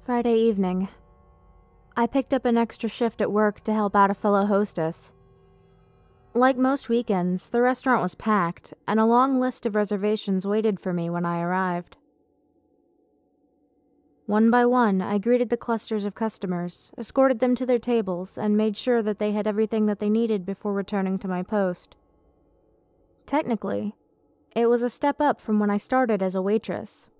Friday evening. I picked up an extra shift at work to help out a fellow hostess. Like most weekends, the restaurant was packed, and a long list of reservations waited for me when I arrived. One by one, I greeted the clusters of customers, escorted them to their tables, and made sure that they had everything that they needed before returning to my post. Technically, it was a step up from when I started as a waitress,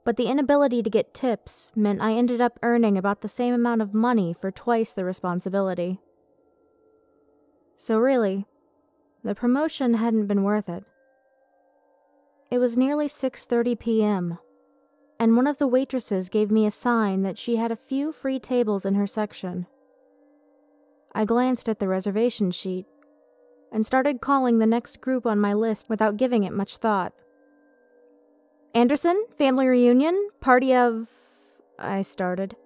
but the inability to get tips meant I ended up earning about the same amount of money for twice the responsibility. So really, the promotion hadn't been worth it. It was nearly 6:30 p.m., and one of the waitresses gave me a sign that she had a few free tables in her section. I glanced at the reservation sheet and started calling the next group on my list without giving it much thought. "Anderson, family reunion, party of..." I started,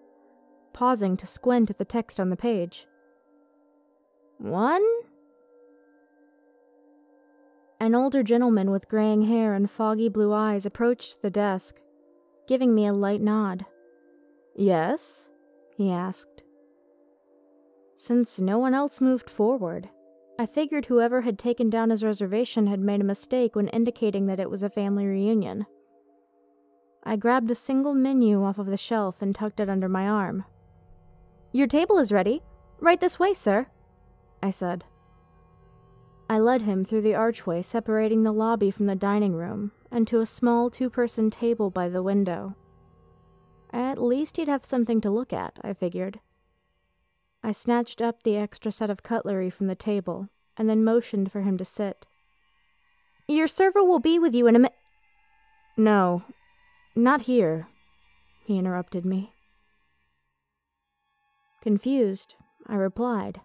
pausing to squint at the text on the page. "One?" An older gentleman with graying hair and foggy blue eyes approached the desk, giving me a light nod. "Yes?" he asked. Since no one else moved forward, I figured whoever had taken down his reservation had made a mistake when indicating that it was a family reunion. I grabbed a single menu off of the shelf and tucked it under my arm. "Your table is ready. Right this way, sir," I said. I led him through the archway separating the lobby from the dining room and to a small two-person table by the window. At least he'd have something to look at, I figured. I snatched up the extra set of cutlery from the table and then motioned for him to sit. "Your server will be with you in a "No, not here," he interrupted me. Confused, I replied,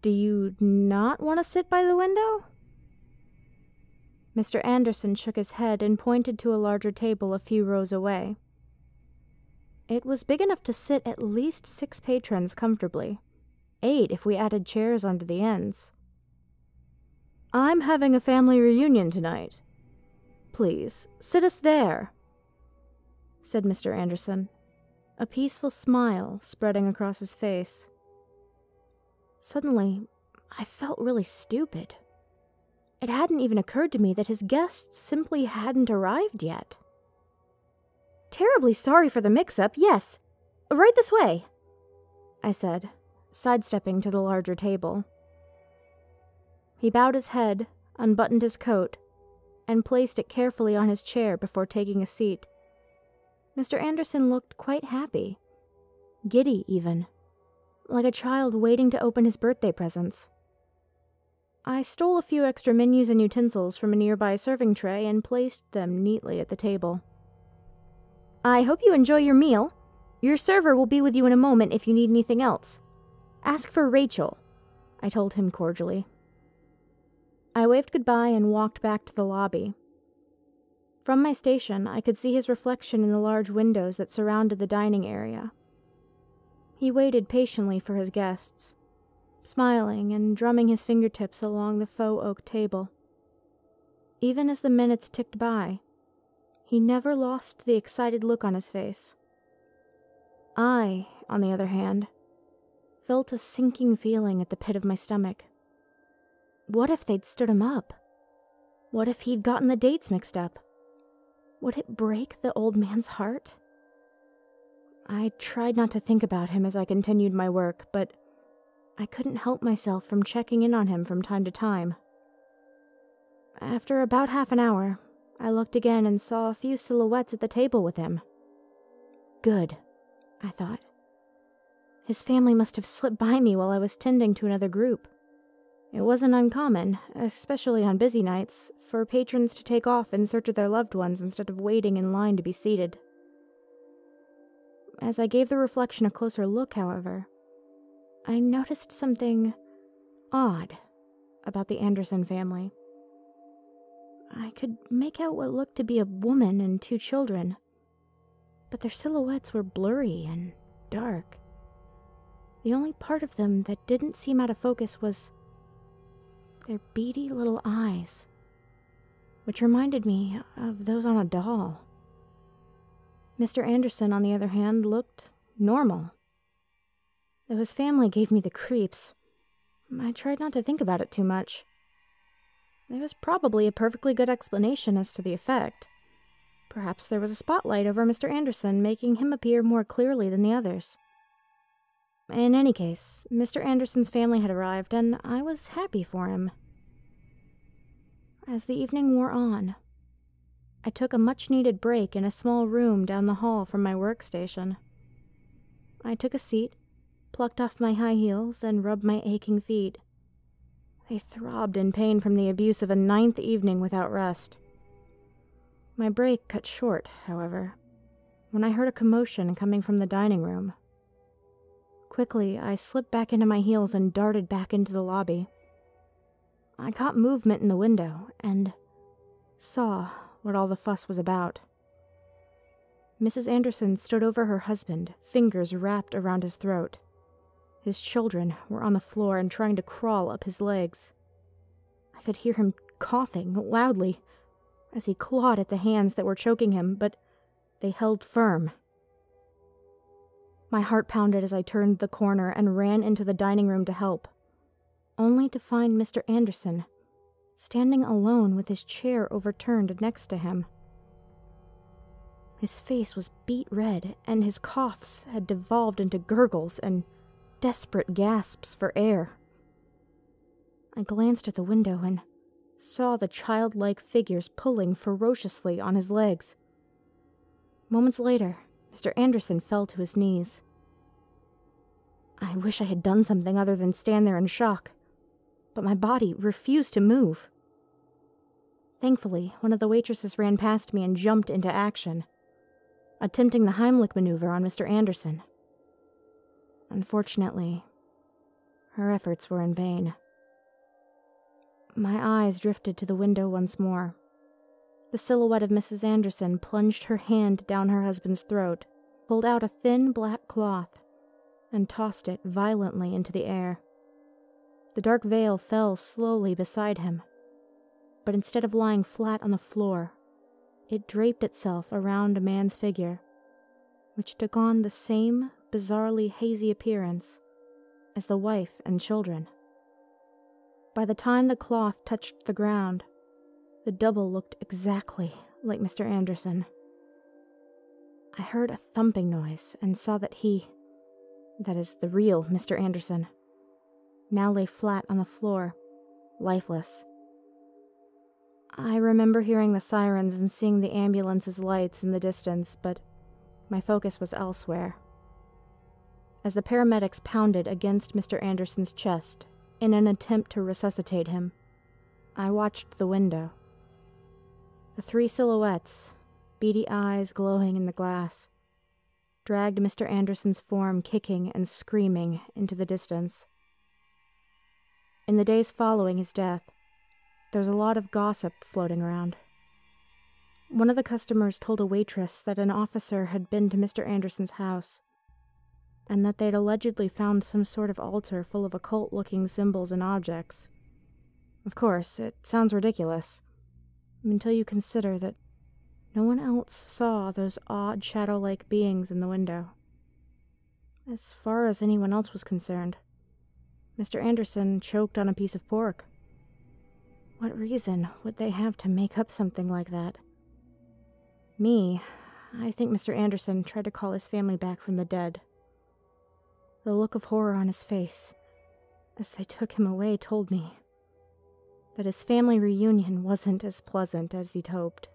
"Do you not want to sit by the window?" Mr. Anderson shook his head and pointed to a larger table a few rows away. It was big enough to sit at least 6 patrons comfortably, 8 if we added chairs onto the ends. "I'm having a family reunion tonight. Please, sit us there," said Mr. Anderson, a peaceful smile spreading across his face. Suddenly, I felt really stupid. It hadn't even occurred to me that his guests simply hadn't arrived yet. "Terribly sorry for the mix-up, yes. Right this way," I said, sidestepping to the larger table. He bowed his head, unbuttoned his coat, and placed it carefully on his chair before taking a seat. Mr. Anderson looked quite happy, giddy even, like a child waiting to open his birthday presents. I stole a few extra menus and utensils from a nearby serving tray and placed them neatly at the table. "I hope you enjoy your meal. Your server will be with you in a moment if you need anything else. Ask for Rachel," I told him cordially. I waved goodbye and walked back to the lobby. From my station, I could see his reflection in the large windows that surrounded the dining area. He waited patiently for his guests, smiling and drumming his fingertips along the faux oak table. Even as the minutes ticked by, he never lost the excited look on his face. I, on the other hand, felt a sinking feeling at the pit of my stomach. What if they'd stood him up? What if he'd gotten the dates mixed up? Would it break the old man's heart? I tried not to think about him as I continued my work, but I couldn't help myself from checking in on him from time to time. After about half an hour, I looked again and saw a few silhouettes at the table with him. Good, I thought. His family must have slipped by me while I was tending to another group. It wasn't uncommon, especially on busy nights, for patrons to take off in search of their loved ones instead of waiting in line to be seated. As I gave the reflection a closer look, however, I noticed something odd about the Anderson family. I could make out what looked to be a woman and 2 children, but their silhouettes were blurry and dark. The only part of them that didn't seem out of focus was their beady little eyes, which reminded me of those on a doll. Mr. Anderson, on the other hand, looked normal. Though his family gave me the creeps, I tried not to think about it too much. There was probably a perfectly good explanation as to the effect. Perhaps there was a spotlight over Mr. Anderson, making him appear more clearly than the others. In any case, Mr. Anderson's family had arrived, and I was happy for him. As the evening wore on, I took a much-needed break in a small room down the hall from my workstation. I took a seat, plucked off my high heels, and rubbed my aching feet. They throbbed in pain from the abuse of a 9th evening without rest. My break cut short, however, when I heard a commotion coming from the dining room. Quickly, I slipped back into my heels and darted back into the lobby. I caught movement in the window and saw what all the fuss was about. Mrs. Anderson stood over her husband, fingers wrapped around his throat. His children were on the floor and trying to crawl up his legs. I could hear him coughing loudly as he clawed at the hands that were choking him, but they held firm. My heart pounded as I turned the corner and ran into the dining room to help, only to find Mr. Anderson standing alone with his chair overturned next to him. His face was beet red, and his coughs had devolved into gurgles and desperate gasps for air. I glanced at the window and saw the childlike figures pulling ferociously on his legs. Moments later, Mr. Anderson fell to his knees. I wish I had done something other than stand there in shock, but my body refused to move. Thankfully, one of the waitresses ran past me and jumped into action, attempting the Heimlich maneuver on Mr. Anderson. Unfortunately, her efforts were in vain. My eyes drifted to the window once more. The silhouette of Mrs. Anderson plunged her hand down her husband's throat, pulled out a thin black cloth, and tossed it violently into the air. The dark veil fell slowly beside him, but instead of lying flat on the floor, it draped itself around a man's figure, which took on the same bizarrely hazy appearance as the wife and children. By the time the cloth touched the ground, the double looked exactly like Mr. Anderson. I heard a thumping noise and saw that that is, the real Mr. Anderson, now lay flat on the floor, lifeless. I remember hearing the sirens and seeing the ambulance's lights in the distance, but my focus was elsewhere. As the paramedics pounded against Mr. Anderson's chest in an attempt to resuscitate him, I watched the window. The 3 silhouettes, beady eyes glowing in the glass, dragged Mr. Anderson's form kicking and screaming into the distance. In the days following his death, there was a lot of gossip floating around. One of the customers told a waitress that an officer had been to Mr. Anderson's house, and that they'd allegedly found some sort of altar full of occult-looking symbols and objects. Of course, it sounds ridiculous, until you consider that no one else saw those odd shadow-like beings in the window. As far as anyone else was concerned, Mr. Anderson choked on a piece of pork. What reason would they have to make up something like that? I think Mr. Anderson tried to call his family back from the dead. The look of horror on his face as they took him away told me that his family reunion wasn't as pleasant as he'd hoped.